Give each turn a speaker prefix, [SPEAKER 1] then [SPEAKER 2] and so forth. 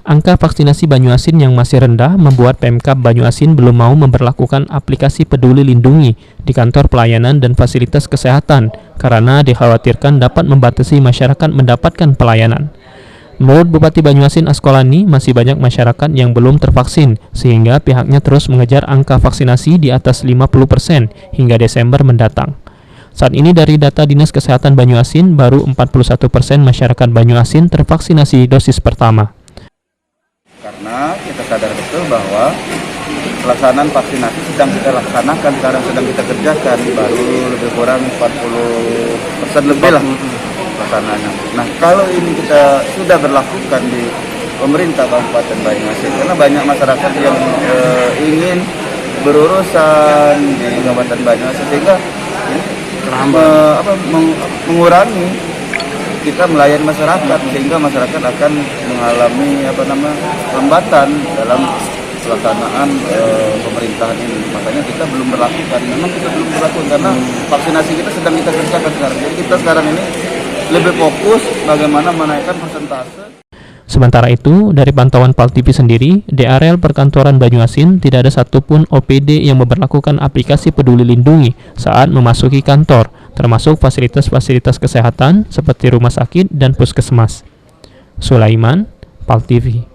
[SPEAKER 1] Angka vaksinasi Banyuasin yang masih rendah membuat Pemkab Banyuasin belum mau memberlakukan aplikasi Peduli Lindungi di kantor pelayanan dan fasilitas kesehatan karena dikhawatirkan dapat membatasi masyarakat mendapatkan pelayanan. Menurut Bupati Banyuasin Askolani, masih banyak masyarakat yang belum tervaksin, sehingga pihaknya terus mengejar angka vaksinasi di atas 50% hingga Desember mendatang. Saat ini dari data Dinas Kesehatan Banyuasin, baru 41% masyarakat Banyuasin tervaksinasi dosis pertama.
[SPEAKER 2] Karena kita sadar betul bahwa pelaksanaan vaksinasi sedang kita laksanakan, sekarang sedang kita kerjakan, baru lebih kurang 40% lebih lah pelaksanaannya. Nah, kalau ini kita sudah berlakukan di pemerintah Kabupaten Banyuasin, karena banyak masyarakat yang ingin berurusan di Kabupaten Banyuasin, sehingga mengurangi kita melayani masyarakat, sehingga masyarakat akan mengalami pelambatan dalam pelaksanaan pemerintahan ini. Makanya kita belum berlakukan. Memang kita belum berlakukan karena vaksinasi kita sedang kita kerjakan sekarang. Jadi kita sekarang ini lebih fokus bagaimana menaikkan persentase.
[SPEAKER 1] Sementara itu, dari pantauan PAL TV sendiri, di areal perkantoran Banyuasin tidak ada satupun OPD yang memberlakukan aplikasi Peduli Lindungi saat memasuki kantor, termasuk fasilitas-fasilitas kesehatan seperti rumah sakit dan puskesmas. Sulaiman, PAL TV.